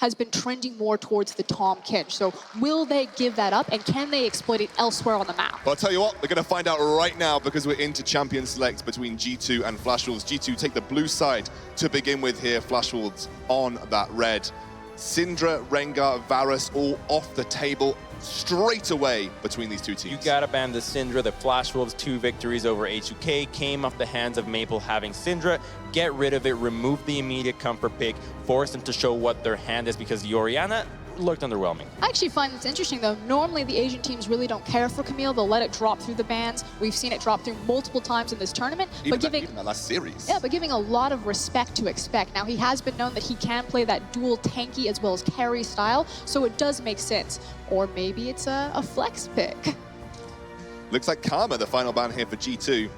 has been trending more towards the Tahm Kench. So will they give that up, and can they exploit it elsewhere on the map? Well, I'll tell you what, we're going to find out right now because we're into Champion Select between G2 and Flash Wolves. G2 take the blue side to begin with here. Flash Wolves on that red. Syndra, Rengar, Varus all off the table straight away between these two teams. You gotta ban the Syndra. The Flash Wolves' 2 victories over HUK came off the hands of Maple having Syndra. Get rid of it, remove the immediate comfort pick, force them to show what their hand is because the Orianna looked underwhelming. I actually find this interesting though. Normally the Asian teams really don't care for Camille. They'll let it drop through the bans. We've seen it drop through multiple times in this tournament. Even that last series. Yeah, but giving a lot of respect to expect. Now he has been known that he can play that dual tanky as well as carry style, so it does make sense. Or maybe it's a flex pick. Looks like Karma, the final ban here for G2.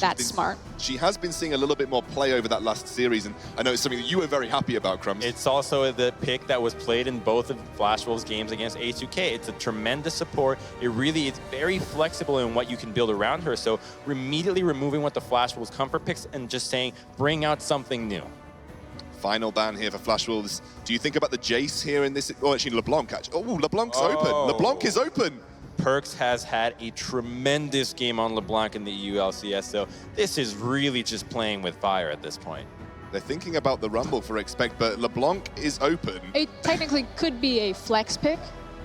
That's smart. She has been seeing a little bit more play over that last series, and I know it's something that you were very happy about, Crumbs. It's also the pick that was played in both of Flash Wolves' games against HUK. It's a tremendous support. It really is very flexible in what you can build around her. So immediately removing what the Flash Wolves' comfort picks and just saying, bring out something new. Final ban here for Flash Wolves. Do you think about the Jace here in this? Oh, actually, LeBlanc. Oh, LeBlanc's open. LeBlanc is open. Perkz has had a tremendous game on LeBlanc in the EU LCS, so this is really just playing with fire at this point. They're thinking about the Rumble for Expect, but LeBlanc is open. It technically could be a flex pick.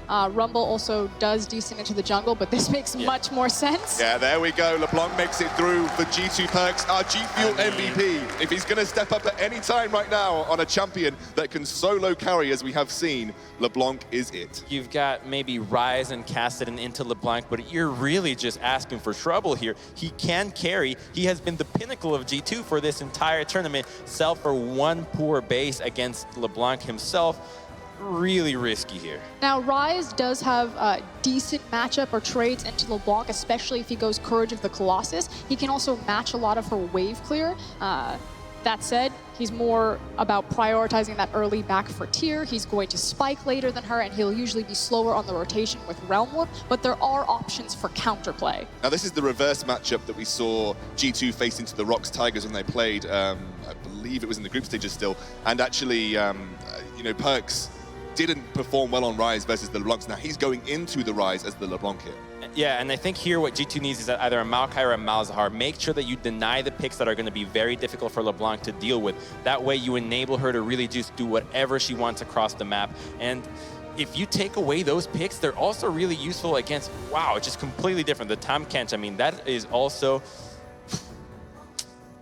Rumble also does decent into the jungle, but this makes much more sense. Yeah, there we go. LeBlanc makes it through for G2 Perkz, our G Fuel MVP. If he's going to step up at any time right now on a champion that can solo carry, as we have seen, LeBlanc is it. You've got maybe Ryze and Kassadin into LeBlanc, but you're really just asking for trouble here. He can carry. He has been the pinnacle of G2 for this entire tournament. Sell for one poor base against LeBlanc himself. Really risky here. Now, Ryze does have a decent matchup or trades into LeBlanc, especially if he goes Courage of the Colossus. He can also match a lot of her wave clear. That said, he's more about prioritizing that early back for tier. He's going to spike later than her, and he'll usually be slower on the rotation with Realm Warp, but there are options for counterplay. Now, this is the reverse matchup that we saw G2 face into the Rocks Tigers when they played. I believe it was in the group stages still. And actually, you know, Perkz didn't perform well on Ryze versus the LeBlancs. Now he's going into the Ryze as the LeBlanc here. Yeah, and I think here what G2 needs is either a Maokai or a Malzahar. Make sure that you deny the picks that are going to be very difficult for LeBlanc to deal with. That way you enable her to really just do whatever she wants across the map. And if you take away those picks, they're also really useful against, wow, just completely different. The Tahm Kench, I mean, that is also...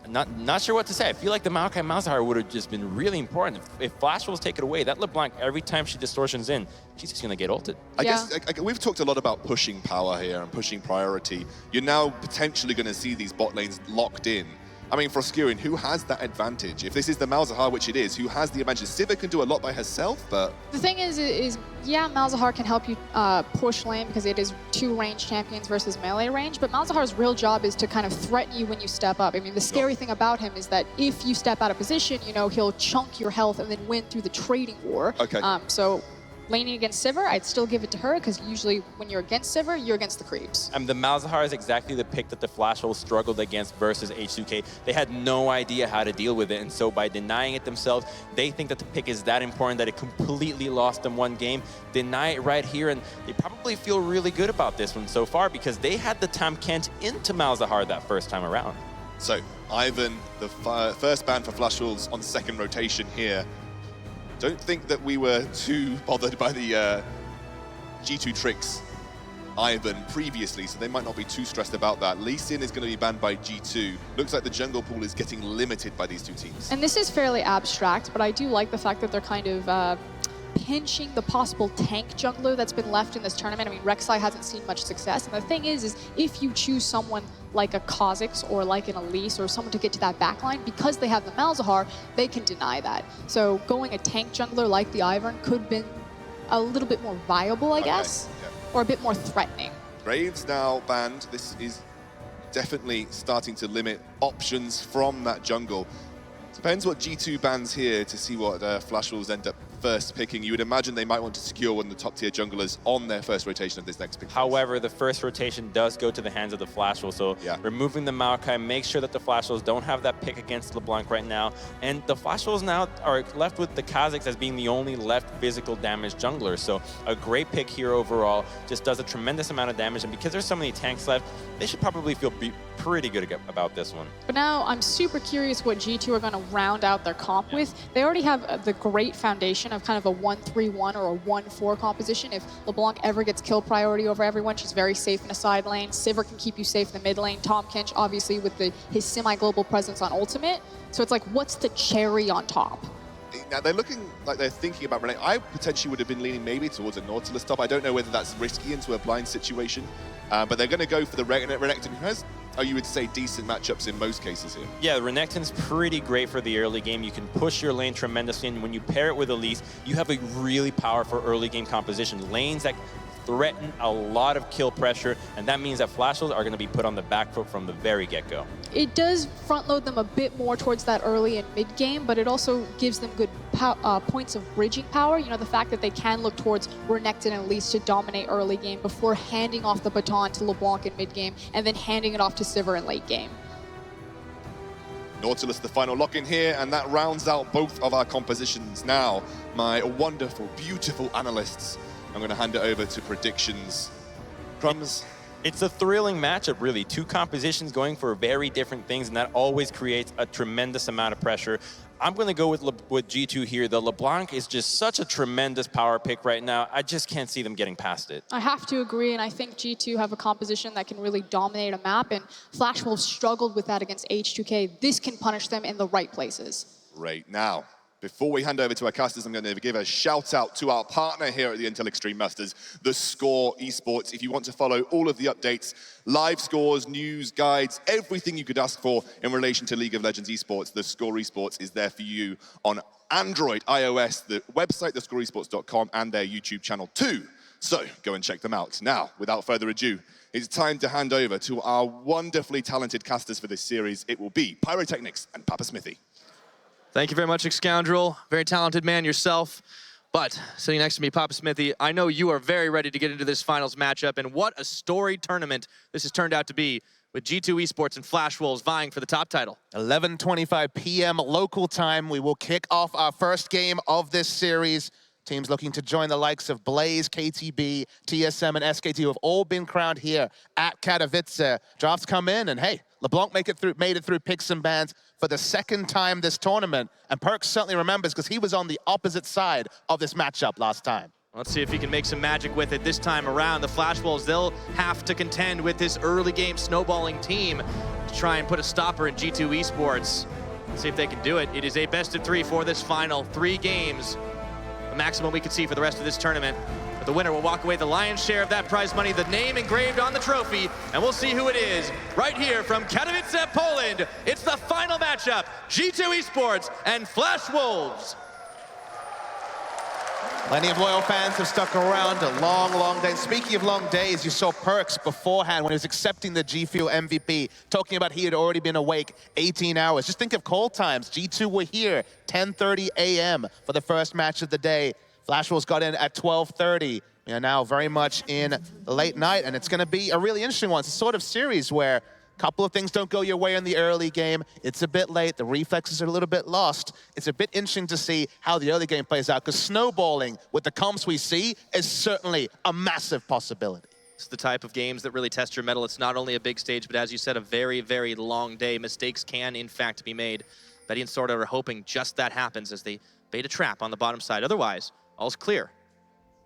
Not sure what to say. I feel like the Maokai Malzahar would have just been really important. If Flash Wolves take it away, that LeBlanc, every time she distortions in, she's just going to get ulted. I guess we've talked a lot about pushing power here and pushing priority. You're now potentially going to see these bot lanes locked in. I mean, for Skewin, who has that advantage? If this is the Malzahar, which it is, who has the advantage? Sivir can do a lot by herself, but... The thing is yeah, Malzahar can help you push lane because it is 2 range champions versus melee range, but Malzahar's real job is to kind of threaten you when you step up. I mean, the scary thing about him is that if you step out of position, you know, he'll chunk your health and then win through the trading war. Okay. So laning against Sivir, I'd still give it to her because usually when you're against Sivir, you're against the creeps. And the Malzahar is exactly the pick that the Flash Wolves struggled against versus HUK. They had no idea how to deal with it, and so by denying it themselves, they think that the pick is that important that it completely lost them one game. Deny it right here, and they probably feel really good about this one so far because they had the Tahm Kench into Malzahar that first time around. So, Ivan, the first ban for Flash Wolves on second rotation here. Don't think that we were too bothered by the G2 tricks Ivan previously, so they might not be too stressed about that. Lee Sin is going to be banned by G2. Looks like the jungle pool is getting limited by these two teams. And this is fairly abstract, but I do like the fact that they're kind of pinching the possible tank jungler that's been left in this tournament. I mean, Rek'Sai hasn't seen much success, and the thing is if you choose someone like a Kha'Zix or like an Elise or someone to get to that backline, because they have the Malzahar, they can deny that. So going a tank jungler like the Ivern could have been a little bit more viable, I guess, or a bit more threatening. Graves now banned. This is definitely starting to limit options from that jungle. Depends what G2 bans here to see what Flash Wolves end up first picking, you would imagine they might want to secure one of the top-tier junglers on their first rotation of this next pick. However, the first rotation does go to the hands of the Flash Wolves, so removing the Maokai makes sure that the Flash Wolves don't have that pick against LeBlanc right now, and the Flash Wolves now are left with the Kazakhs as being the only left physical damage jungler, so a great pick here overall, just does a tremendous amount of damage, and because there's so many tanks left, they should probably feel pretty good about this one. But now I'm super curious what G2 are going to round out their comp with. They already have the great foundation of kind of a 1-3-1 or a 1-4 composition. If LeBlanc ever gets kill priority over everyone, she's very safe in a side lane. Sivir can keep you safe in the mid lane. Tom Kench, obviously, with his semi-global presence on ultimate. So it's like, what's the cherry on top? Now, they're looking like they're thinking about Renekton. I potentially would have been leaning maybe towards a Nautilus top. I don't know whether that's risky into a blind situation, but they're going to go for the Renekton, who has, you would say, decent matchups in most cases here. Yeah, Renekton's pretty great for the early game. You can push your lane tremendously, and when you pair it with Elise, you have a really powerful early game composition. Lanes that threaten a lot of kill pressure, and that means that Flash Wolves are going to be put on the back foot from the very get-go. It does front load them a bit more towards that early and mid game, but it also gives them good points of bridging power. You know, the fact that they can look towards Renekton and Elise to dominate early game before handing off the baton to LeBlanc in mid game and then handing it off to Sivir in late game. Nautilus, the final lock-in here, and that rounds out both of our compositions. Now, my wonderful, beautiful analysts, I'm going to hand it over to predictions. Crumbs? It's a thrilling matchup, really. Two compositions going for very different things, and that always creates a tremendous amount of pressure. I'm going to go with G2 here. The LeBlanc is just such a tremendous power pick right now. I just can't see them getting past it. I have to agree, and I think G2 have a composition that can really dominate a map, and Flash Wolves struggled with that against H2K. This can punish them in the right places. Right now, before we hand over to our casters, I'm going to give a shout out to our partner here at the Intel Extreme Masters, The Score Esports. If you want to follow all of the updates, live scores, news, guides, everything you could ask for in relation to League of Legends esports, The Score Esports is there for you on Android, iOS, the website, thescoreesports.com, and their YouTube channel too. So go and check them out. Now, without further ado, it's time to hand over to our wonderfully talented casters for this series. It will be Pyrotechnics and Papa Smithy. Thank you very much, Scoundrel. Very talented man yourself. But sitting next to me, Papa Smithy, I know you are very ready to get into this finals matchup, and what a storied tournament this has turned out to be, with G2 Esports and Flash Wolves vying for the top title. 11:25 p.m. local time, we will kick off our first game of this series. Teams looking to join the likes of Blaze, KTB, TSM, and SKT, who have all been crowned here at Katowice. Drafts come in, and hey, LeBlanc made it through picks and bans for the second time this tournament. And Perks certainly remembers because he was on the opposite side of this matchup last time. Let's see if he can make some magic with it this time around. The Flash Wolves, they'll have to contend with this early game snowballing team to try and put a stopper in G2 Esports. Let's see if they can do it. It is a best of 3 for this final. 3 games, the maximum we could see for the rest of this tournament. But the winner will walk away the lion's share of that prize money, the name engraved on the trophy, and we'll see who it is right here from Katowice, Poland. It's the final matchup, G2 Esports and Flash Wolves. Plenty of loyal fans have stuck around a long, long day. Speaking of long days, you saw Perks beforehand when he was accepting the G Fuel MVP, talking about he had already been awake 18 hours. Just think of call times. G2 were here 10:30 a.m. for the first match of the day. Flash Wolves got in at 12:30. We are now very much in the late night, and it's going to be a really interesting one. It's a sort of series where a couple of things don't go your way in the early game. It's a bit late. The reflexes are a little bit lost. It's a bit interesting to see how the early game plays out, because snowballing with the comps we see is certainly a massive possibility. It's the type of games that really test your mettle. It's not only a big stage, but as you said, a very, very long day. Mistakes can, in fact, be made. Betty and Sorda are hoping just that happens as they bait a trap on the bottom side. Otherwise, all's clear.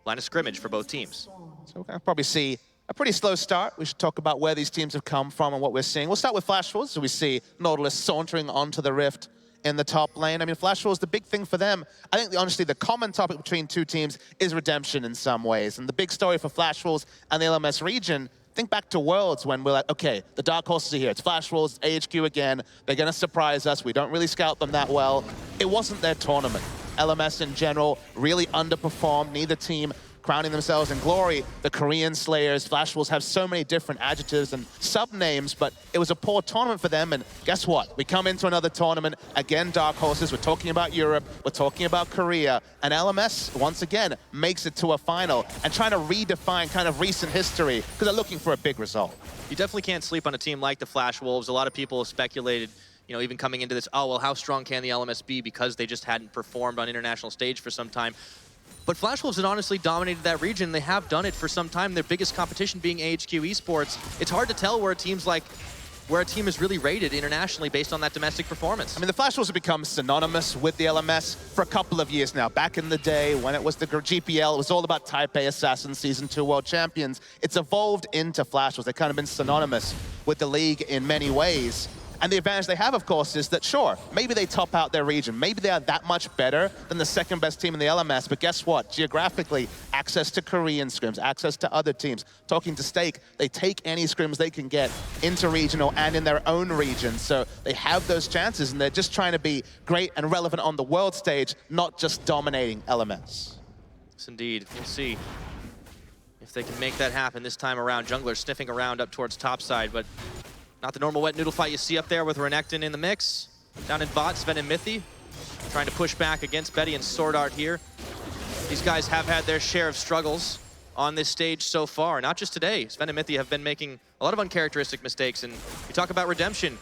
Line of scrimmage for both teams. So we're going to probably see a pretty slow start. We should talk about where these teams have come from and what we're seeing. We'll start with Flash Wolves. So we see Nautilus sauntering onto the Rift in the top lane. I mean, Flash Wolves, the big thing for them, I think honestly the common topic between two teams is redemption in some ways. And the big story for Flash Wolves and the LMS region, think back to Worlds when we're like, okay, the Dark Horses are here. It's Flash Wolves, AHQ again. They're going to surprise us. We don't really scout them that well. It wasn't their tournament. LMS in general really underperformed. Neither team crowning themselves in glory. The Korean Slayers, Flash Wolves have so many different adjectives and sub-names, but it was a poor tournament for them, and guess what? We come into another tournament, again dark horses, we're talking about Europe, we're talking about Korea, and LMS, once again, makes it to a final, and trying to redefine kind of recent history, because they're looking for a big result. You definitely can't sleep on a team like the Flash Wolves. A lot of people have speculated, you know, even coming into this, oh, well, how strong can the LMS be because they just hadn't performed on international stage for some time. But Flash Wolves had honestly dominated that region. They have done it for some time. Their biggest competition being AHQ Esports. It's hard to tell where a team is really rated internationally based on that domestic performance. I mean, the Flash Wolves have become synonymous with the LMS for a couple of years now. Back in the day, when it was the GPL, it was all about Taipei Assassins Season 2 World Champions. It's evolved into Flash Wolves. They've kind of been synonymous with the league in many ways. And the advantage they have, of course, is that, sure, maybe they top out their region. Maybe they are that much better than the second best team in the LMS. But guess what? Geographically, access to Korean scrims, access to other teams. Talking to Stake, they take any scrims they can get into regional and in their own region. So they have those chances, and they're just trying to be great and relevant on the world stage, not just dominating LMS. Yes, indeed. We'll see if they can make that happen this time around. Jungler sniffing around up towards topside, but not the normal wet noodle fight you see up there with Renekton in the mix. Down in bot, Sven and Mythy trying to push back against Betty and Sword Art here. These guys have had their share of struggles on this stage so far. Not just today. Sven and Mythy have been making a lot of uncharacteristic mistakes. And you talk about redemption.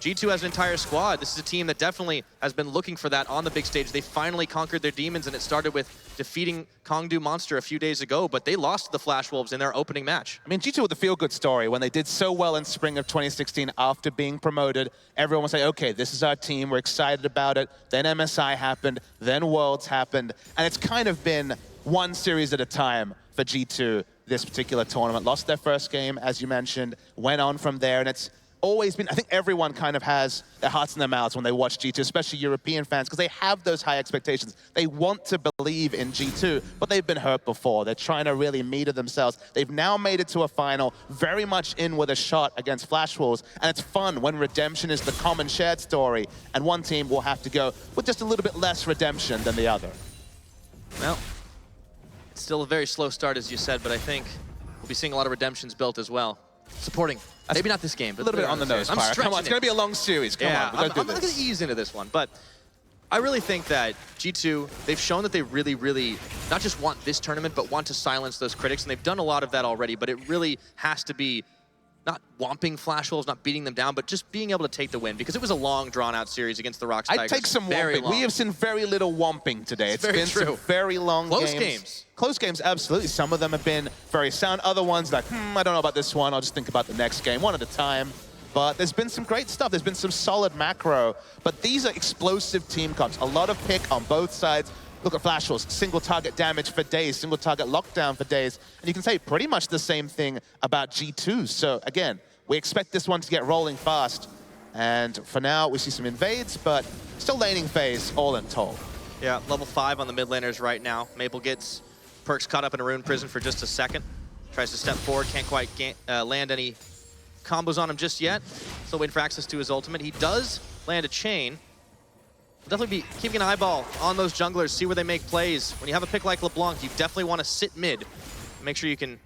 G2 has an entire squad. This is a team that definitely has been looking for that on the big stage. They finally conquered their demons, and it started with defeating Kongdu Monster a few days ago, but they lost to the Flash Wolves in their opening match. I mean, G2 with the feel-good story. When they did so well in spring of 2016 after being promoted, everyone was like, okay, this is our team, we're excited about it. Then MSI happened, then Worlds happened, and it's kind of been one series at a time for G2 this particular tournament. Lost their first game, as you mentioned, went on from there, and it's always been, I think everyone kind of has their hearts in their mouths when they watch G2, especially European fans, because they have those high expectations. They want to believe in G2, but they've been hurt before. They're trying to really meter themselves. They've now made it to a final, very much in with a shot against Flash Wolves, and it's fun when redemption is the common shared story, and one team will have to go with just a little bit less redemption than the other. Well, it's still a very slow start, as you said, but I think we'll be seeing a lot of redemptions built as well. Supporting. Maybe not this game, but a little bit on the nose, I'm Come on, it's going to be a long series. Come on, we're going to do this. I'm going to ease into this one, but I really think that G2, they've shown that they really, really not just want this tournament, but want to silence those critics, and they've done a lot of that already, but it really has to be not whomping Flash Wolves, not beating them down, but just being able to take the win, because it was a long, drawn-out series against the Rocks Tigers. I'd take some whomping. We have seen very little whomping today. It's been some very long games. Close games, absolutely. Some of them have been very sound. Other ones like, I don't know about this one. I'll just think about the next game, one at a time. But there's been some great stuff. There's been some solid macro. But these are explosive team comps. A lot of pick on both sides. Look at Flash Wolves, single target damage for days, single target lockdown for days. And you can say pretty much the same thing about G2. So again, we expect this one to get rolling fast. And for now, we see some invades, but still laning phase all in total. Yeah, level 5 on the mid laners right now. Maple gets Perks caught up in a rune prison for just a second. Tries to step forward, can't quite land any combos on him just yet. Still waiting for access to his ultimate. He does land a chain. Definitely be keeping an eyeball on those junglers, see where they make plays. When you have a pick like LeBlanc, you definitely want to sit mid. Make sure you can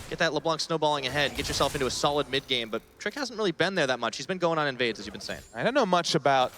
get that LeBlanc snowballing ahead, get yourself into a solid mid game, but Trick hasn't really been there that much. He's been going on invades, as you've been saying. I don't know much about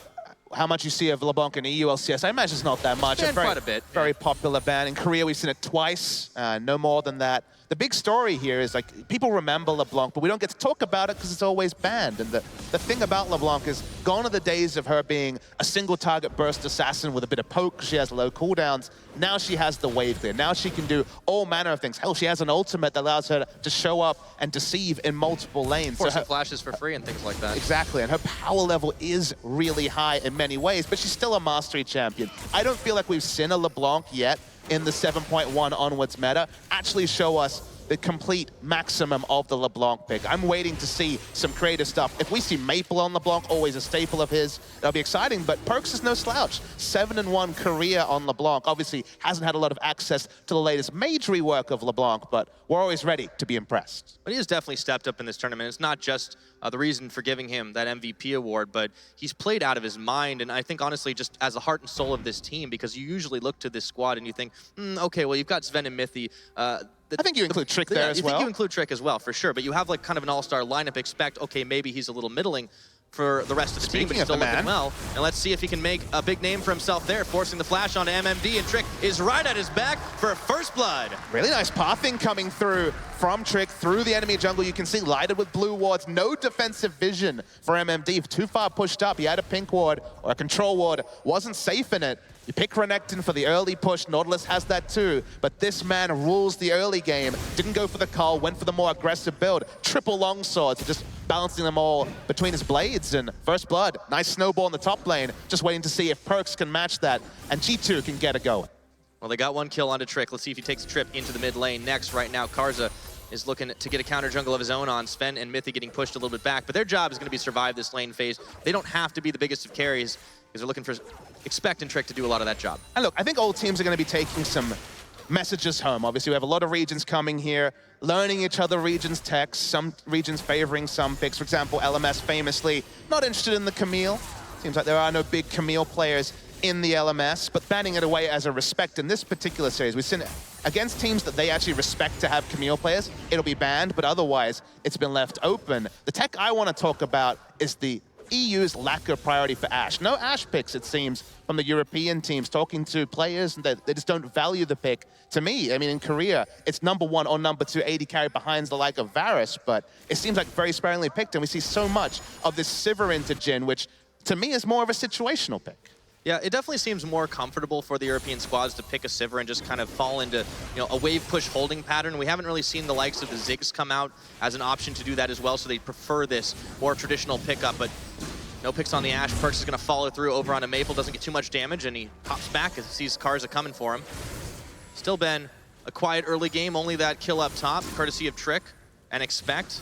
how much you see of LeBlanc in EU LCS. I imagine it's not that much. Quite a bit. Very popular ban. In Korea, we've seen it twice, no more than that. The big story here is, like, people remember LeBlanc, but we don't get to talk about it because it's always banned. And the thing about LeBlanc is, gone are the days of her being a single target burst assassin with a bit of poke. She has low cooldowns. Now she has the wave clear. Now she can do all manner of things. Hell, she has an ultimate that allows her to show up and deceive in multiple lanes. Forcing flashes for free and things like that. Exactly, and her power level is really high in many ways, but she's still a mastery champion. I don't feel like we've seen a LeBlanc yet in the 7.1 onwards meta actually show us the complete maximum of the LeBlanc pick. I'm waiting to see some creative stuff. If we see Maple on LeBlanc, always a staple of his, that'll be exciting, but Perkz is no slouch. 7-1 career on LeBlanc. Obviously, hasn't had a lot of access to the latest major rework of LeBlanc, but we're always ready to be impressed. But he has definitely stepped up in this tournament. It's not just the reason for giving him that MVP award, but he's played out of his mind, and I think honestly just as the heart and soul of this team, because you usually look to this squad and you think, okay, well, you've got Sven and Mithy. I think you include Trick there as well. I think you include Trick as well, for sure, but you have like kind of an all-star lineup. Expect, okay, maybe he's a little middling for the rest of the team, but he's still looking well. And let's see if he can make a big name for himself there, forcing the flash onto MMD, and Trick is right at his back for first blood. Really nice pathing coming through from Trick through the enemy jungle. You can see lighted with blue wards, no defensive vision for MMD. Too far pushed up. He had a pink ward or a control ward, wasn't safe in it. You pick Renekton for the early push. Nautilus has that too, but this man rules the early game. Didn't go for the call, went for the more aggressive build. Triple longswords, just balancing them all between his blades, and first blood. Nice snowball in the top lane. Just waiting to see if Perkz can match that, and G2 can get it going. Well, they got one kill onto Trick. Let's see if he takes a trip into the mid lane next. Right now, Karza is looking to get a counter jungle of his own on Sven and Mithy getting pushed a little bit back, but their job is going to be survive this lane phase. They don't have to be the biggest of carries because they're looking for expecting Trick to do a lot of that job. And look, I think all teams are going to be taking some messages home. Obviously, we have a lot of regions coming here, learning each other regions' techs, some regions favoring some picks. For example, LMS famously not interested in the Camille. Seems like there are no big Camille players in the LMS, but banning it away as a respect in this particular series. We've seen against teams that they actually respect to have Camille players, it'll be banned, but otherwise it's been left open. The tech I want to talk about is the EU's lack of priority for Ashe. No Ashe picks, it seems, from the European teams. Talking to players, and they just don't value the pick. To me, I mean, in Korea, it's #1 or #2 AD carry behind the like of Varus, but it seems like very sparingly picked, and we see so much of this Sivir into Jhin, which to me is more of a situational pick. Yeah, it definitely seems more comfortable for the European squads to pick a Sivir and just kind of fall into, a wave push holding pattern. We haven't really seen the likes of the Ziggs come out as an option to do that as well, so they prefer this more traditional pickup, but no picks on the Ashe. Perkz is going to follow through over on a Maple, doesn't get too much damage, and he hops back as he sees Karza coming for him. Still been a quiet early game, only that kill up top, courtesy of Trick and Expect.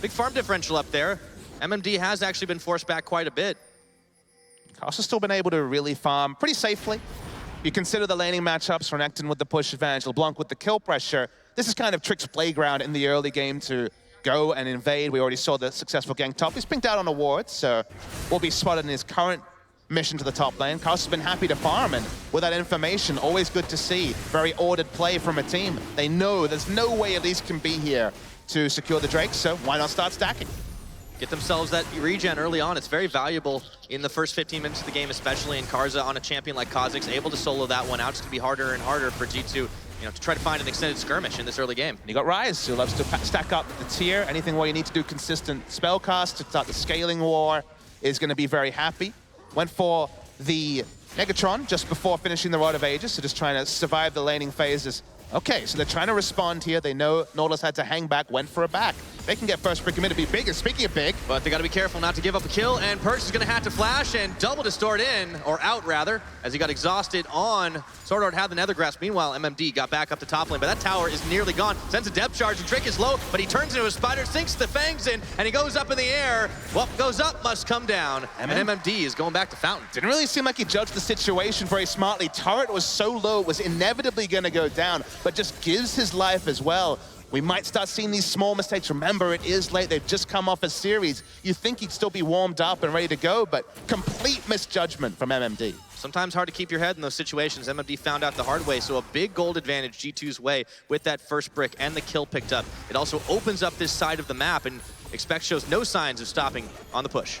Big farm differential up there. MMD has actually been forced back quite a bit. Karza's still been able to really farm pretty safely. You consider the laning matchups, Renekton with the push advantage, LeBlanc with the kill pressure. This is kind of Trick's playground in the early game to go and invade. We already saw the successful gank top. He's pinked out on awards, so will be spotted in his current mission to the top lane. Karza's been happy to farm, and with that information, always good to see. Very ordered play from a team. They know there's no way Elise can be here to secure the Drake, so why not start stacking? Get themselves that regen early on. It's very valuable in the first 15 minutes of the game, especially in Karza on a champion like Kha'Zix, able to solo that one out. It's going to be harder and harder for G2, to try to find an extended skirmish in this early game. And you got Ryze, who loves to stack up the tier. Anything where you need to do consistent spell cast to start the scaling war is going to be very happy. Went for the Negatron just before finishing the Rod of Ages, so just trying to survive the laning phases. Okay, so they're trying to respond here. They know Nautilus had to hang back, went for a back. They can get first pick commit to be big, and speaking of big. But they got to be careful not to give up a kill, and Perkz is going to have to flash and double distort in, or out rather, as he got exhausted on Sword Art had the Nether Grasp. Meanwhile, MMD got back up the top lane, but that tower is nearly gone. Sends a depth charge, and Trick is low, but he turns into a spider, sinks the fangs in, and he goes up in the air. What goes up must come down, and MMD is going back to Fountain. Didn't really seem like he judged the situation very smartly. Turret was so low, it was inevitably going to go down, but just gives his life as well. We might start seeing these small mistakes. Remember, it is late. They've just come off a series. You think he'd still be warmed up and ready to go, but complete misjudgment from MMD. Sometimes hard to keep your head in those situations. MMD found out the hard way, so a big gold advantage G2's way with that first brick and the kill picked up. It also opens up this side of the map, and Expect shows no signs of stopping on the push.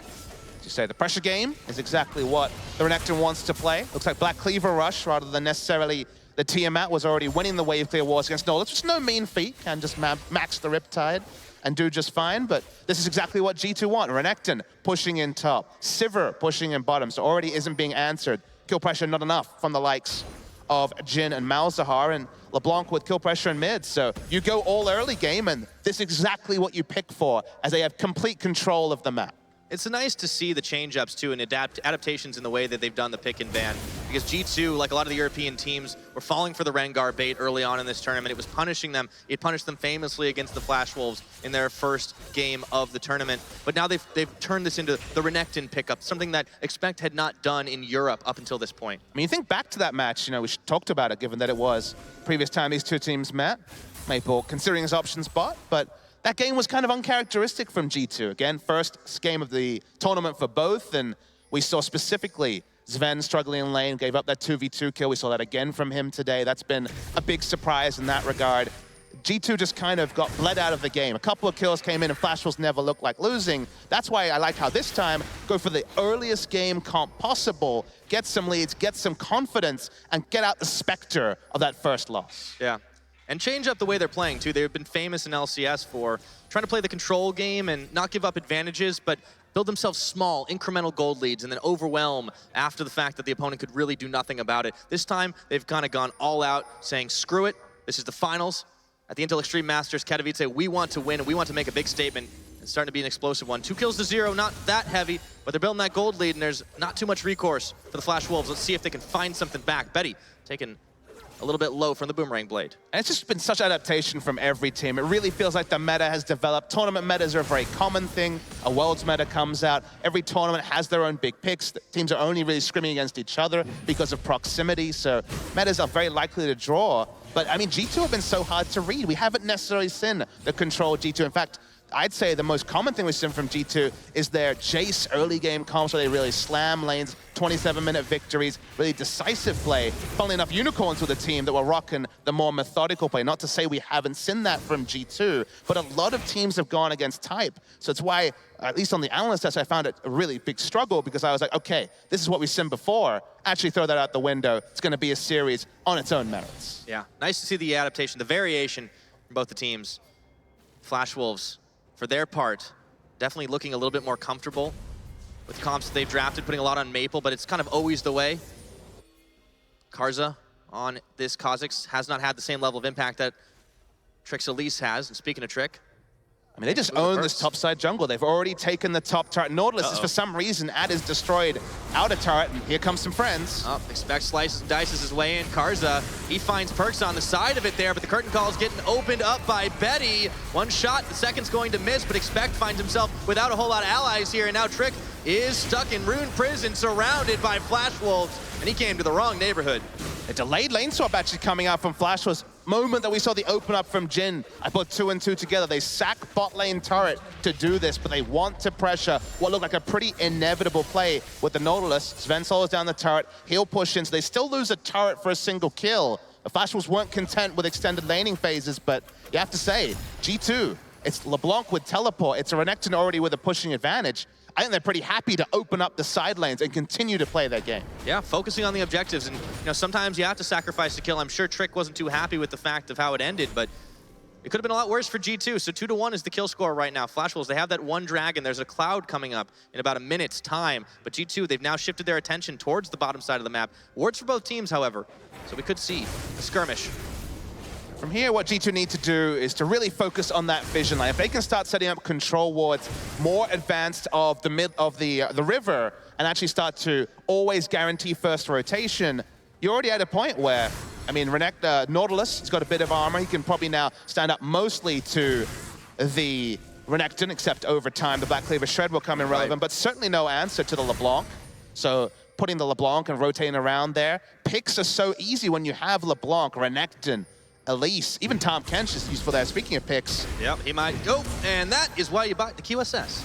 As you say, the pressure game is exactly what the Renekton wants to play. Looks like Black Cleaver Rush rather than necessarily the Tiamat was already winning the wave clear wars against Nautilus, which is no mean feat. Can just max the Riptide and do just fine, but this is exactly what G2 want. Renekton pushing in top, Sivir pushing in bottom, so already isn't being answered. Kill pressure not enough from the likes of Jhin and Malzahar, and LeBlanc with kill pressure in mid. So you go all early game, and this is exactly what you pick for, as they have complete control of the map. It's nice to see the change-ups, too, and adaptations in the way that they've done the pick and ban. Because G2, like a lot of the European teams, were falling for the Rengar bait early on in this tournament. It was punishing them. It punished them famously against the Flash Wolves in their first game of the tournament. But now they've turned this into the Renekton pickup, something that Expect had not done in Europe up until this point. I mean, you think back to that match, we talked about it, given that it was previous time these two teams met. Maple considering his option spot, but that game was kind of uncharacteristic from G2. Again, first game of the tournament for both, and we saw specifically Sven struggling in lane, gave up that 2v2 kill. We saw that again from him today. That's been a big surprise in that regard. G2 just kind of got bled out of the game. A couple of kills came in, and Flash Wolves never looked like losing. That's why I like how this time, go for the earliest game comp possible, get some leads, get some confidence, and get out the specter of that first loss. Yeah. And change up the way they're playing, too. They've been famous in LCS for trying to play the control game and not give up advantages, but build themselves small, incremental gold leads and then overwhelm after the fact that the opponent could really do nothing about it. This time, they've kind of gone all out, saying, screw it, this is the finals. At the Intel Extreme Masters, Katowice, we want to win, and we want to make a big statement. It's starting to be an explosive one. 2 kills to 0, not that heavy, but they're building that gold lead, and there's not too much recourse for the Flash Wolves. Let's see if they can find something back. Betty taking a little bit low from the Boomerang Blade. And it's just been such adaptation from every team. It really feels like the meta has developed. Tournament metas are a very common thing. A Worlds meta comes out. Every tournament has their own big picks. The teams are only really scrimming against each other because of proximity, so metas are very likely to draw. But, I mean, G2 have been so hard to read. We haven't necessarily seen the control G2. In fact, I'd say the most common thing we've seen from G2 is their Jace early game comps where they really slam lanes, 27-minute victories, really decisive play. Funnily enough, Unicorns were the team that were rocking the more methodical play. Not to say we haven't seen that from G2, but a lot of teams have gone against type. So it's why, at least on the analyst test, I found it a really big struggle because I was like, okay, this is what we've seen before. Actually throw that out the window. It's going to be a series on its own merits. Yeah, nice to see the adaptation, the variation from both the teams. Flash Wolves, for their part, definitely looking a little bit more comfortable with comps that they've drafted, putting a lot on Maple, but it's kind of always the way. Karza on this Kha'Zix has not had the same level of impact that Trick's Elise has. And speaking of Trick, I mean, they just own this topside jungle. They've already taken the top turret. Nautilus is, for some reason, is destroyed outer turret, and here comes some friends. Oh, Expect slices and dices his way in. Karza, he finds Perks on the side of it there, but the curtain call is getting opened up by Betty. One shot, the second's going to miss, but Expect finds himself without a whole lot of allies here, and now Trick is stuck in Rune Prison, surrounded by Flash Wolves, and he came to the wrong neighborhood. A delayed lane swap actually coming out from Flash was moment that we saw the open up from Jin. I put 2 and 2 together. They sack bot lane turret to do this, but they want to pressure what looked like a pretty inevitable play with the Nautilus. Sven solos down the turret. He'll push in, so they still lose a turret for a single kill. The Flash Wolves weren't content with extended laning phases, but you have to say, G2, it's LeBlanc with teleport. It's a Renekton already with a pushing advantage. I think they're pretty happy to open up the side lanes and continue to play their game. Yeah, focusing on the objectives. And sometimes you have to sacrifice a kill. I'm sure Trick wasn't too happy with the fact of how it ended, but it could have been a lot worse for G2. So 2-1 is the kill score right now. Flash Wolves, they have that one dragon. There's a cloud coming up in about a minute's time. But G2, they've now shifted their attention towards the bottom side of the map. Wards for both teams, however. So we could see a skirmish. From here, what G2 need to do is to really focus on that vision line. If they can start setting up control wards more advanced of the river and actually start to always guarantee first rotation, you're already at a point where, I mean, Nautilus has got a bit of armor. He can probably now stand up mostly to the Renekton, except over time the Black Cleaver Shred will come in relevant, but certainly no answer to the LeBlanc. So putting the LeBlanc and rotating around there. Picks are so easy when you have LeBlanc, Renekton, Elise, even Tom Kench is useful there. Speaking of picks. Yep, he might go, and that is why you buy the QSS.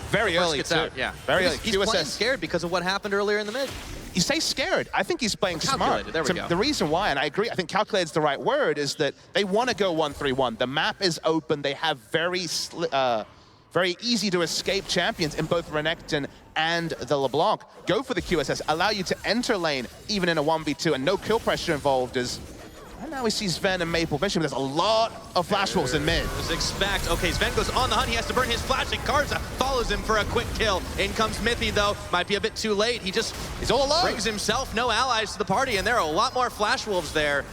Very early, too. Out, yeah. Very early. He's playing scared because of what happened earlier in the mid. You say scared. I think he's playing smart. There we go. The reason why, and I agree, I think calculated is the right word, is that they want to go 1-3-1. The map is open. They have very easy to escape champions in both Renekton and the LeBlanc. Go for the QSS. Allow you to enter lane even in a 1v2 and no kill pressure involved is... And now we see Sven and Maple. Eventually, there's a lot of Flash Wolves in mid. Just expect. Okay, Sven goes on the hunt. He has to burn his flash, and Karza follows him for a quick kill. In comes Mithy, though. Might be a bit too late. He's all alone. Brings himself no allies to the party, and there are a lot more Flash Wolves there.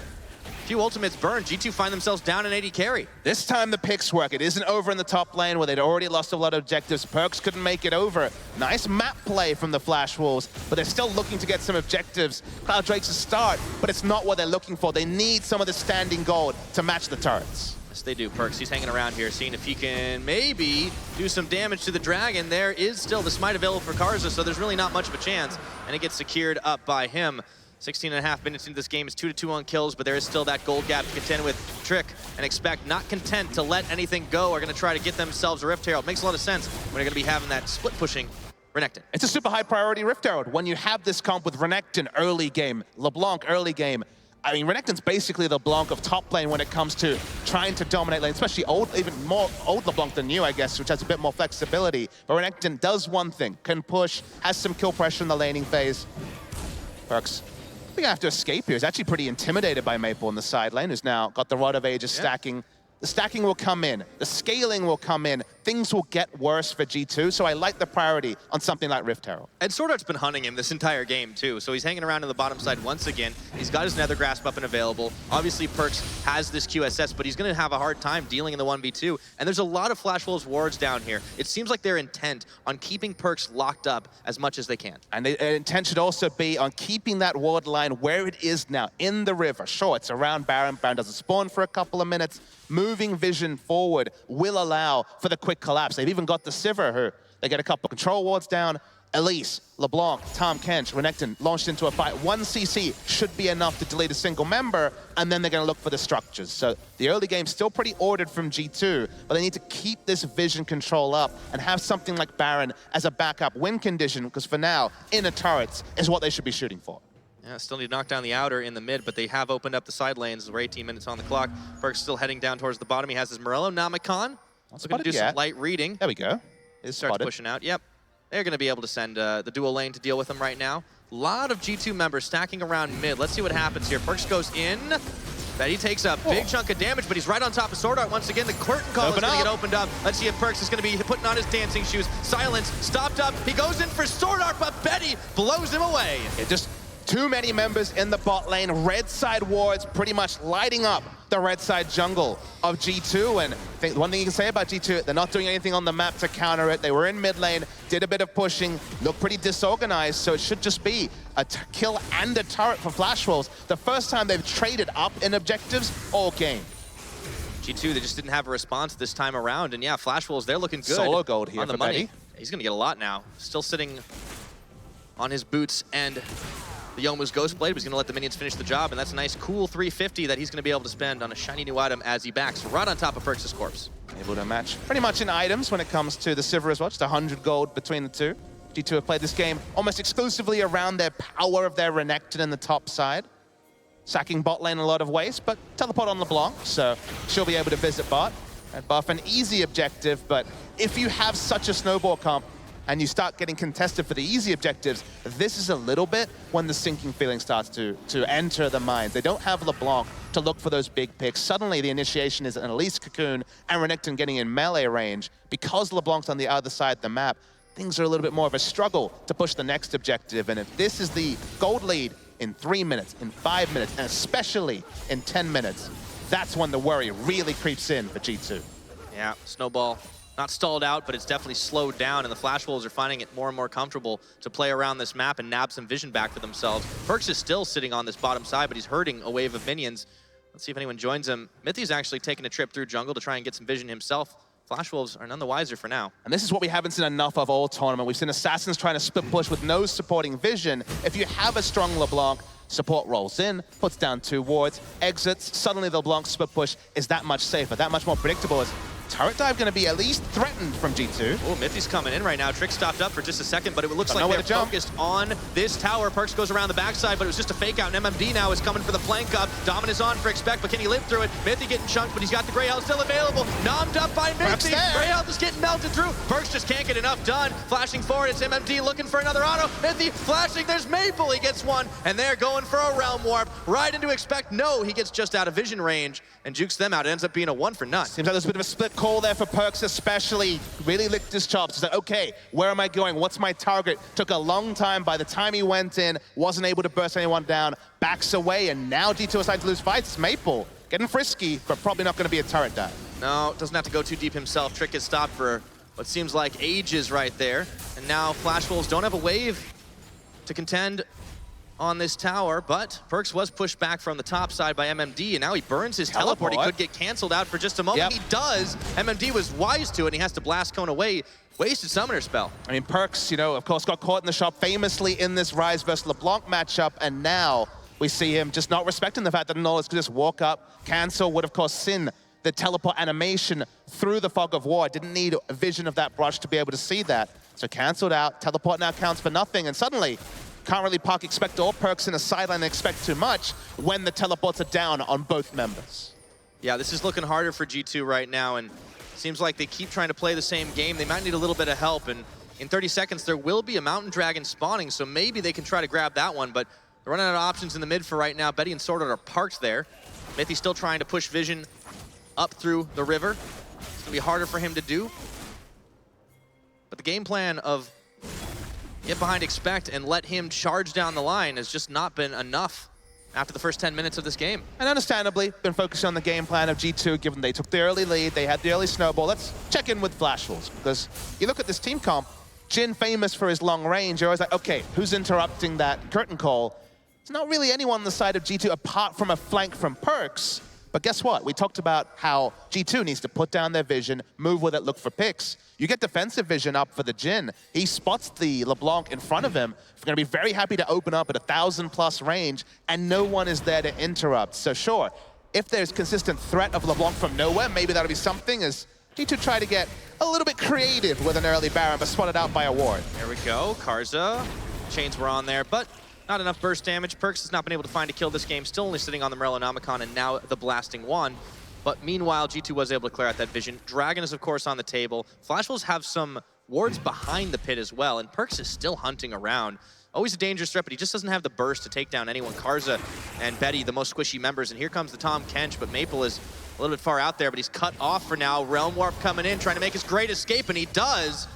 few ultimates burned, G2 find themselves down an 80 carry. This time the picks work. It isn't over in the top lane where they'd already lost a lot of objectives. Perkz couldn't make it over. Nice map play from the Flash Wolves, but they're still looking to get some objectives. Cloud Drake's a start, but it's not what they're looking for. They need some of the standing gold to match the turrets. Yes, they do. Perkz, he's hanging around here, seeing if he can maybe do some damage to the Dragon. There is still the smite available for Karza, so there's really not much of a chance, and it gets secured up by him. 16.5 minutes into this game, it's 2-2 on kills, but there is still that gold gap to contend with. Trick and Expect, not content to let anything go, are going to try to get themselves a Rift Herald. Makes a lot of sense when they're going to be having that split pushing Renekton. It's a super high priority Rift Herald. When you have this comp with Renekton early game, LeBlanc early game, I mean, Renekton's basically the LeBlanc of top lane when it comes to trying to dominate lane, especially even more old LeBlanc than you, I guess, which has a bit more flexibility. But Renekton does one thing, can push, has some kill pressure in the laning phase. Perkz, I think I have to escape here. He's actually pretty intimidated by Maple in the side lane, who's now got the Rod of Ages stacking. The stacking will come in. The scaling will come in. Things will get worse for G2, so I like the priority on something like Rift Herald. And Sword Art's been hunting him this entire game, too, so he's hanging around on the bottom side once again. He's got his Nether Grasp up and available. Obviously, Perkz has this QSS, but he's going to have a hard time dealing in the 1v2. And there's a lot of Flash Wolves wards down here. It seems like they're intent on keeping Perkz locked up as much as they can. And the intent should also be on keeping that ward line where it is now, in the river. Sure, it's around Baron. Baron doesn't spawn for a couple of minutes. Moving vision forward will allow for the quick collapse. They've even got the Sivir, who they get a couple of control wards down. Elise, LeBlanc, Tahm Kench, Renekton launched into a fight. 1 CC should be enough to delete a single member, and then they're going to look for the structures. So the early game's still pretty ordered from G2, but they need to keep this vision control up and have something like Baron as a backup win condition, because for now, inner turrets is what they should be shooting for. Yeah, still need to knock down the outer in the mid, but they have opened up the side lanes. We're 18 minutes on the clock. Perkz still heading down towards the bottom. He has his Morello, Namicon. Looking to do some light reading. There we go. Starts pushing out. Yep. They're going to be able to send the dual lane to deal with him right now. A lot of G2 members stacking around mid. Let's see what happens here. Perkz goes in. He takes a big chunk of damage, but he's right on top of Sword Art once again. The curtain call is going to get opened up. Let's see if Perkz is going to be putting on his dancing shoes. Silence, stopped up. He goes in for Sword Art, but Betty blows him away. Just too many members in the bot lane. Red side wards pretty much lighting up the red side jungle of G2. And I think one thing you can say about G2, they're not doing anything on the map to counter it. They were in mid lane, did a bit of pushing, looked pretty disorganized. So it should just be a kill and a turret for Flash Wolves. The first time they've traded up in objectives all game. G2, they just didn't have a response this time around. And yeah, Flash Wolves, they're looking good. Solo gold here on the for money. Betty. He's going to get a lot now. Still sitting on his boots and the Yomu's Ghostblade, but he's going to let the minions finish the job, and that's a nice, cool 350 that he's going to be able to spend on a shiny new item as he backs right on top of Perkz' corpse. Able to match pretty much in items when it comes to the Sivir as well, just 100 gold between the two. G2 have played this game almost exclusively around their power of their Renekton in the top side. Sacking bot lane in a lot of ways, but teleport on LeBlanc, so she'll be able to visit bot and buff an easy objective, but if you have such a snowball comp, and you start getting contested for the easy objectives, this is a little bit when the sinking feeling starts to enter the minds. They don't have LeBlanc to look for those big picks. Suddenly the initiation is an Elise Cocoon and Renekton getting in melee range. Because LeBlanc's on the other side of the map, things are a little bit more of a struggle to push the next objective. And if this is the gold lead in 3 minutes, in 5 minutes, and especially in 10 minutes, that's when the worry really creeps in for G2. Yeah, Snowball. Not stalled out, but it's definitely slowed down, and the Flash Wolves are finding it more and more comfortable to play around this map and nab some vision back for themselves. Perkz is still sitting on this bottom side, but he's hurting a wave of minions. Let's see if anyone joins him. Mithy's actually taking a trip through jungle to try and get some vision himself. Flash Wolves are none the wiser for now. And this is what we haven't seen enough of all tournament. We've seen Assassins trying to split push with no supporting vision. If you have a strong LeBlanc, support rolls in, puts down 2 wards, exits. Suddenly the LeBlanc split push is that much safer, that much more predictable. As turret dive going to be at least threatened from G2. Oh, Mithy's coming in right now. Trick stopped up for just a second, but it looks like they're focused on this tower. Perkz goes around the backside, but it was just a fake out, and MMD now is coming for the flank up. Dominus on for Expect, but can he live through it? Mithy getting chunked, but he's got the Grey Health still available. Nommed up by Mithy. Grey Health is getting melted through. Perkz just can't get enough done. Flashing forward, it's MMD looking for another auto. Mithy flashing, there's Maple, he gets one, and they're going for a Realm Warp. Right into Expect, no, he gets just out of vision range and jukes them out. It ends up being a 1 for none. Seems like there's a bit of a split call there for Perks especially. Really licked his chops. He's like, okay, where am I going? What's my target? Took a long time. By the time he went in, wasn't able to burst anyone down, backs away, and now G2 decides to lose fights. It's Maple getting frisky, but probably not going to be a turret dive. No, doesn't have to go too deep himself. Trick is stopped for what seems like ages right there. And now Flash Wolves don't have a wave to contend on this tower, but Perks was pushed back from the top side by MMD, and now he burns his teleport. He could get canceled out for just a moment. Yep. He does. MMD was wise to it, and he has to blast cone away. Wasted summoner spell. I mean, Perks, you know, of course, got caught in the shop famously in this Rise versus LeBlanc matchup, and now we see him just not respecting the fact that Knowles could just walk up, cancel, would of course sin the teleport animation through the Fog of War. Didn't need a vision of that brush to be able to see that. So canceled out, teleport now counts for nothing, and suddenly, can't really park expect or Perks in a sideline and expect too much when the teleports are down on both members. Yeah, this is looking harder for G2 right now, and seems like they keep trying to play the same game. They might need a little bit of help, and in 30 seconds, there will be a Mountain Dragon spawning, so maybe they can try to grab that one, but they're running out of options in the mid for right now. Betty and Sword Art are parked there. Mythy still trying to push Vision up through the river. It's gonna be harder for him to do. But the game plan of get behind Expect and let him charge down the line has just not been enough after the first 10 minutes of this game. And understandably, been focused on the game plan of G2, given they took the early lead, they had the early snowball. Let's check in with Flash Wolves, because you look at this team comp, Jin famous for his long range, you're always like, okay, who's interrupting that curtain call? It's not really anyone on the side of G2 apart from a flank from Perks. But guess what? We talked about how G2 needs to put down their vision, move with it, look for picks. You get defensive vision up for the Jin. He spots the LeBlanc in front of him. We're going to be very happy to open up at 1,000+ range, and no one is there to interrupt. So sure, if there's consistent threat of LeBlanc from nowhere, maybe that'll be something as G2 try to get a little bit creative with an early Baron, but spotted out by a ward. There we go. Karza. Chains were on there, but not enough burst damage. Perks has not been able to find a kill this game, still only sitting on the Morellonomicon and now the Blasting Wand. But meanwhile, G2 was able to clear out that vision. Dragon is, of course, on the table. Flash Wolves have some wards behind the pit as well, and Perks is still hunting around. Always a dangerous threat, but he just doesn't have the burst to take down anyone. Karza and Betty, the most squishy members, and here comes the Tom Kench, but Maple is a little bit far out there, but he's cut off for now. Realm Warp coming in, trying to make his great escape, and he does.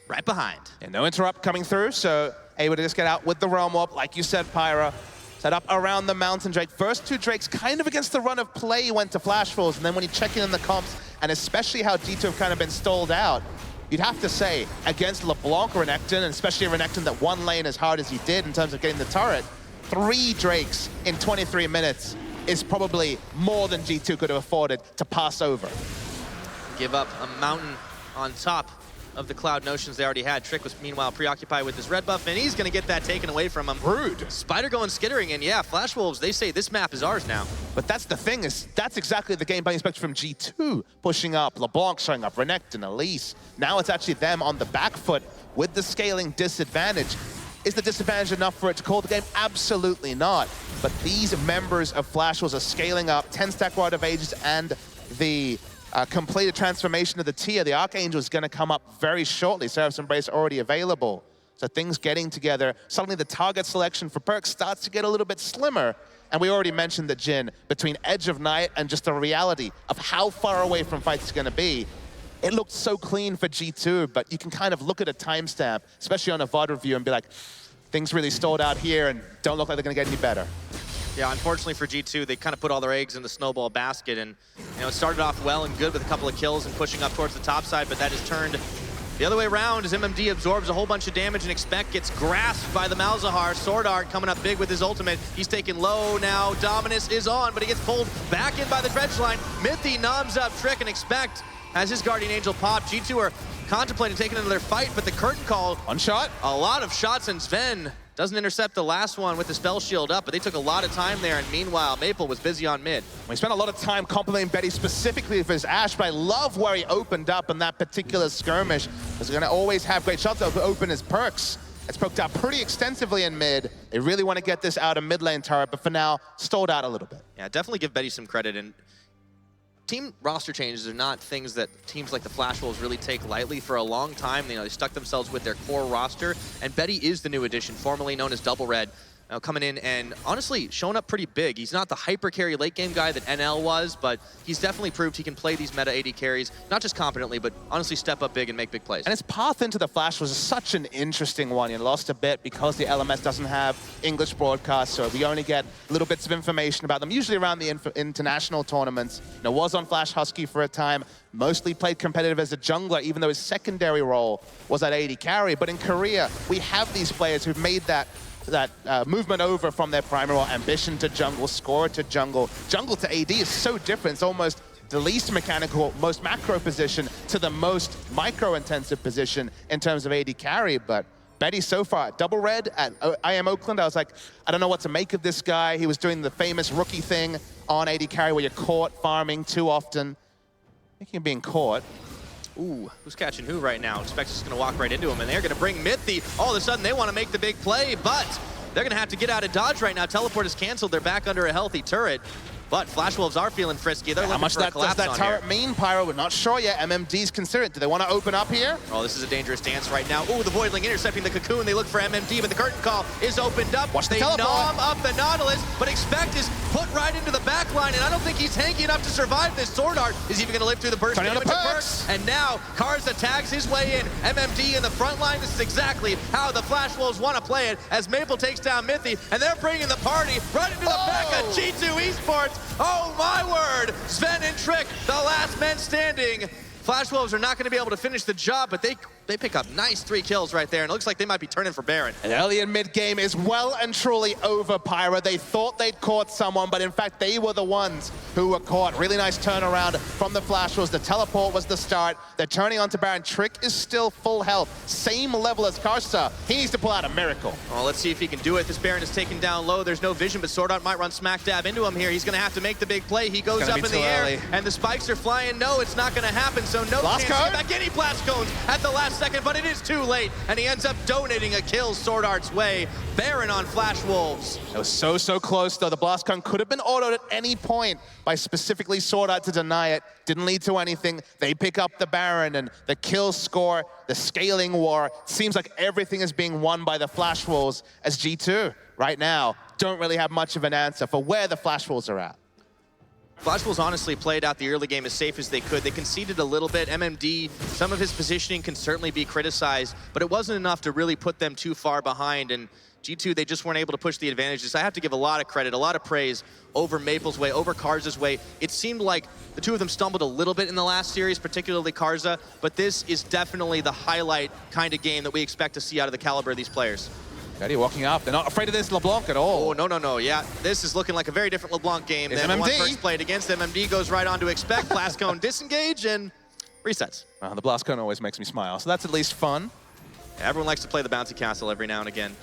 Right behind. And no interrupt coming through, so able to just get out with the Realm Warp, like you said, Pyra. Set up around the Mountain Drake. First two Drakes kind of against the run of play went to Flash Wolves, and then when you check in the comps, and especially how G2 have kind of been stalled out, you'd have to say, against LeBlanc or Renekton, and especially Renekton that one lane as hard as he did in terms of getting the turret, 3 Drakes in 23 minutes is probably more than G2 could have afforded to pass over. Give up a mountain on top of the Cloud Notions they already had. Trick was meanwhile preoccupied with his red buff, and he's gonna get that taken away from him. Rude. Spider going skittering, and yeah, Flash Wolves, they say this map is ours now. But that's the thing, is that's exactly the game plan expected from G2. Pushing up, LeBlanc showing up, Renekton, Elise. Now it's actually them on the back foot with the scaling disadvantage. Is the disadvantage enough for it to call the game? Absolutely not. But these members of Flash Wolves are scaling up. 10-stack Rod of Ages and the completed transformation of the tier. The Archangel is going to come up very shortly. Seraph's Embrace already available. So things getting together. Suddenly the target selection for Perks starts to get a little bit slimmer. And we already mentioned the Jin, between Edge of Night and just the reality of how far away from fights it's going to be. It looked so clean for G2, but you can kind of look at a timestamp, especially on a VOD review, and be like, things really stalled out here and don't look like they're going to get any better. Yeah, unfortunately for G2, they kind of put all their eggs in the snowball basket, and it started off well and good with a couple of kills and pushing up towards the top side, but that has turned the other way around as MMD absorbs a whole bunch of damage, and Expect gets grasped by the Malzahar. Sword Art coming up big with his ultimate. He's taken low now. Dominus is on, but he gets pulled back in by the dredge line. Mythy noms up Trick, and Expect has his Guardian Angel pop. G2 are contemplating taking another fight, but the curtain call. One shot. A lot of shots, and Sven doesn't intercept the last one with the spell shield up, but they took a lot of time there, and meanwhile, Maple was busy on mid. We spent a lot of time complimenting Betty specifically for his Ashe, but I love where he opened up in that particular skirmish. He's going to always have great shots to open his Perks. It's poked out pretty extensively in mid. They really want to get this out of mid lane turret, but for now, stalled out a little bit. Yeah, definitely give Betty some credit, and team roster changes are not things that teams like the Flash Wolves really take lightly. For a long time, they stuck themselves with their core roster, and Betty is the new addition, formerly known as Double Red. coming in and honestly showing up pretty big. He's not the hyper carry late game guy that NL was, but he's definitely proved he can play these meta AD carries, not just competently, but honestly step up big and make big plays. And his path into the Flash was such an interesting one. He lost a bit because the LMS doesn't have English broadcast, so we only get little bits of information about them, usually around the international tournaments. You know, was on Flash Husky for a time, mostly played competitive as a jungler, even though his secondary role was at AD carry. But in Korea, we have these players who've made that movement over from their primary role, ambition to jungle, score to jungle. Jungle to AD is so different. It's almost the least mechanical, most macro position to the most micro-intensive position in terms of AD carry. But Betty so far, double red at IEM Oakland. I was like, I don't know what to make of this guy. He was doing the famous rookie thing on AD carry where you're caught farming too often. Thinking of being caught. Ooh, who's catching who right now? Expects is going to walk right into him, and they're going to bring Mythy. All of a sudden, they want to make the big play, but they're going to have to get out of dodge right now. Teleport is canceled. They're back under a healthy turret. But Flash Wolves are feeling frisky. They're looking for a collapse on here. How much does that turret mean, Pyro? We're not sure yet. MMD's consider it. Do they want to open up here? Oh, this is a dangerous dance right now. Ooh, the Voidling intercepting the Cocoon. They look for MMD, but the curtain call is opened up. Watch the They teleport. nom up the Nautilus, but Expect is put right into the back line, and I don't think he's tanky enough to survive this. Sword Art is even going to live through the burst. Turning on the damage of perks. And now Karza tags his way in. MMD in the front line. This is exactly how the Flash Wolves want to play it, as Maple takes down Mythy, and they're bringing the party right into the back of G2 Esports. Oh my word! Sven and Trick, the last men standing. Flash Wolves are not going to be able to finish the job, but they pick up nice 3 kills right there, and it looks like they might be turning for Baron. And early and mid-game is well and truly over, Pyra. They thought they'd caught someone, but in fact, they were the ones who were caught. Really nice turnaround from the Flash Wolves. The teleport was the start. They're turning onto Baron. Trick is still full health. Same level as Karsa. He needs to pull out a miracle. Well, let's see if he can do it. This Baron is taken down low. There's no vision, but Sword Art might run smack dab into him here. He's going to have to make the big play. He goes up in the air, and the spikes are flying. No, it's not going to happen, so no chance to get back any blast cones at the last second, but it is too late, and he ends up donating a kill Sword Art's way. Baron on Flash Wolves. It was so close, though. The blast cone could have been autoed at any point by specifically Sword Art to deny it. Didn't lead to anything. They pick up the Baron, and the kill score, the scaling war. Seems like everything is being won by the Flash Wolves, as G2 right now don't really have much of an answer for where the Flash Wolves are at. Flash Wolves honestly played out the early game as safe as they could. They conceded a little bit. MMD, some of his positioning can certainly be criticized, but it wasn't enough to really put them too far behind. And G2, they just weren't able to push the advantages. I have to give a lot of credit, a lot of praise over Maple's way, over Karza's way. It seemed like the two of them stumbled a little bit in the last series, particularly Karza, but this is definitely the highlight kind of game that we expect to see out of the caliber of these players. Betty walking up. They're not afraid of this LeBlanc at all. Oh, no. Yeah, this is looking like a very different LeBlanc game than the one first played against. MMD goes right on to Expect. Blast Cone disengage and resets. The blast cone always makes me smile, so that's at least fun. Yeah, everyone likes to play the bouncy castle every now and again.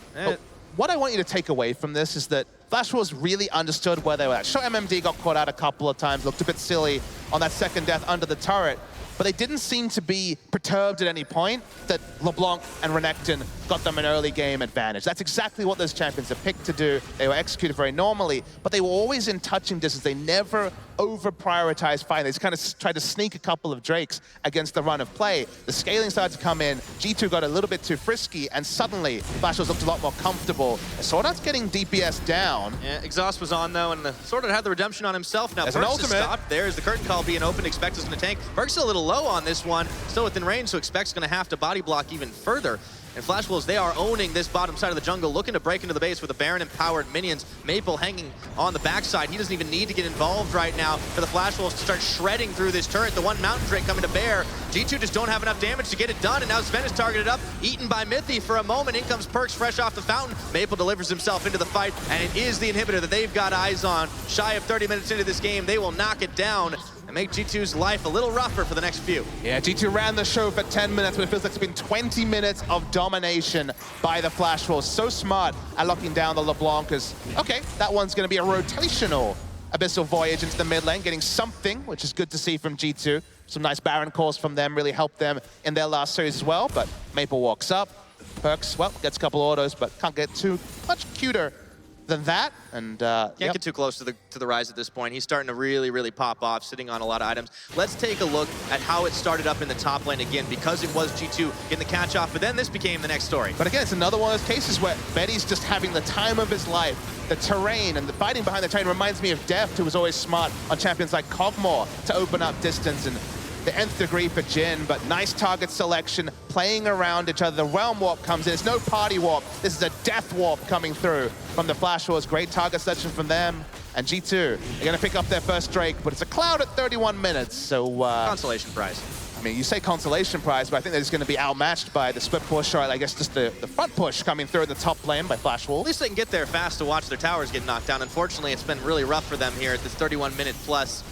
What I want you to take away from this is that Flash Wolves really understood where they were at. Sure, MMD got caught out a couple of times, looked a bit silly on that second death under the turret, but they didn't seem to be perturbed at any point that LeBlanc and Renekton got them an early game advantage. That's exactly what those champions are picked to do. They were executed very normally, but they were always in touching distance. They never over-prioritized fighting. They just kind of tried to sneak a couple of Drakes against the run of play. The scaling started to come in. G2 got a little bit too frisky, and suddenly Flash Wolves looked a lot more comfortable. Sword Art's getting DPS down. Yeah, Exhaust was on, though, and the Sword Art had the redemption on himself. Now, There's Perks an is ultimate. stopped. There's the curtain call being opened. Expect is going to tank. Perks a little low on this one. Still within range, so Expect's going to have to body block even further. And Flash Wolves, they are owning this bottom side of the jungle, looking to break into the base with the Baron-empowered minions. Maple hanging on the backside. He doesn't even need to get involved right now for the Flash Wolves to start shredding through this turret. The one Mountain Drake coming to bear. G2 just don't have enough damage to get it done, and now Sven is targeted up, eaten by Mythy for a moment. In comes Perks fresh off the fountain. Maple delivers himself into the fight, and it is the inhibitor that they've got eyes on. Shy of 30 minutes into this game, they will knock it down and make G2's life a little rougher for the next few. Yeah, G2 ran the show for 10 minutes, but it feels like it's been 20 minutes of domination by the Flash Wolves. So smart at locking down the LeBlancers. Okay, that one's going to be a rotational Abyssal Voyage into the mid lane, getting something, which is good to see from G2. Some nice Baron calls from them really helped them in their last series as well, but Maple walks up. Perks, well, gets a couple autos, but can't get too much cuter than that. And Can't get too close to the Rise at this point. He's starting to really pop off, sitting on a lot of items. Let's take a look at how it started up in the top lane again, because it was G2 getting the catch off, but then this became the next story. But again, it's another one of those cases where Betty's just having the time of his life. The terrain and the fighting behind the terrain reminds me of Deft, who was always smart on champions like Kog'Maw to open up distance, and the nth degree for Jhin, but nice target selection, playing around each other. The Realm Warp comes in. It's no party warp. This is a Death Warp coming through from the Flash Wars. Great target selection from them. And G2, they're going to pick up their first Drake, but it's a Cloud at 31 minutes, so... consolation prize. I mean, you say consolation prize, but I think they're just going to be outmatched by the split push, or I guess just the front push coming through in the top lane by Flash Wolves. At least they can get there fast to watch their towers get knocked down. Unfortunately, it's been really rough for them here at this 31-minute plus.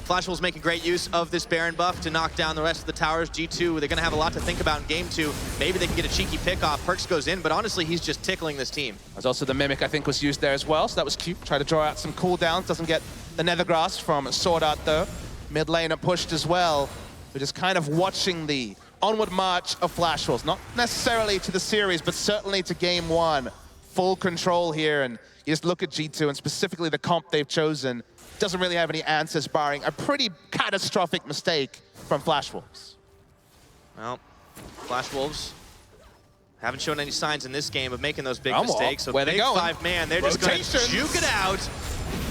Flash Wolves making great use of this Baron buff to knock down the rest of the towers. G2, they're going to have a lot to think about in game 2. Maybe they can get a cheeky pick off. Perks goes in, but honestly, he's just tickling this team. There's also the Mimic, I think, was used there as well, so that was cute. Try to draw out some cooldowns. Doesn't get the Nethergrass from Sword Art, though. Mid lane are pushed as well. We're just kind of watching the onward march of Flash Wolves. Not necessarily to the series, but certainly to game 1. Full control here, and you just look at G2, and specifically the comp they've chosen. Doesn't really have any answers, barring a pretty catastrophic mistake from Flash Wolves. Well, Flash Wolves haven't shown any signs in this game of making those big Well, mistakes. So where they big going? 5-man, they're just going to juke it out.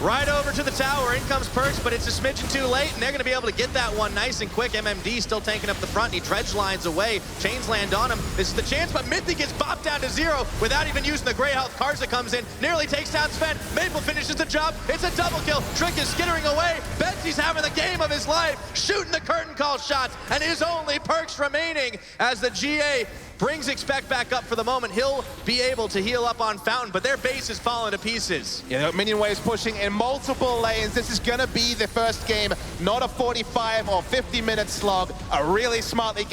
Right over to the tower, in comes Perks, but it's a smidgen too late, and they're gonna be able to get that one nice and quick. MMD still tanking up the front, and he dredge lines away. Chains land on him. This is the chance, but Mythic gets bopped down to 0 without even using the Grey Health. Karza comes in, nearly takes down Sven. Maple finishes the job. It's a double kill. Trick is skittering away. Betsy's having the game of his life, shooting the curtain call shots, and his only Perks remaining as the GA brings Expect back up for the moment. He'll be able to heal up on Fountain, but their base is falling to pieces. Yeah, Minion Waves pushing in multiple lanes. This is gonna be the first game, not a 45 or 50-minute slog. A really smartly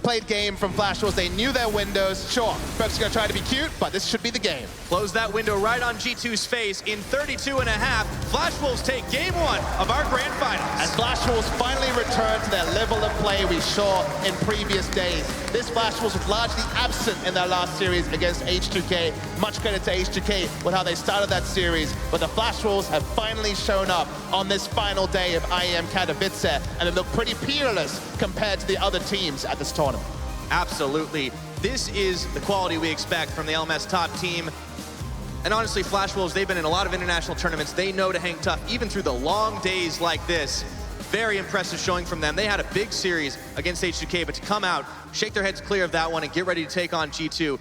played game from Flash Wolves. They knew their windows. Sure, Perks is gonna try to be cute, but this should be the game. Close that window right on G2's face in 32 and a half. Flash Wolves take game 1 of our grand finals. As Flash Wolves finally return to their level of play we saw in previous days. This Flash Wolves was largely absent in their last series against H2K. Much credit to H2K with how they started that series, but the Flash Wolves have finally shown up on this final day of IEM Katowice, and they look pretty peerless compared to the other teams at this tournament. Absolutely. This is the quality we expect from the LMS top team. And honestly, Flash Wolves, they've been in a lot of international tournaments. They know to hang tough, even through the long days like this. Very impressive showing from them. They had a big series against H2K, but to come out, shake their heads clear of that one, and get ready to take on G2,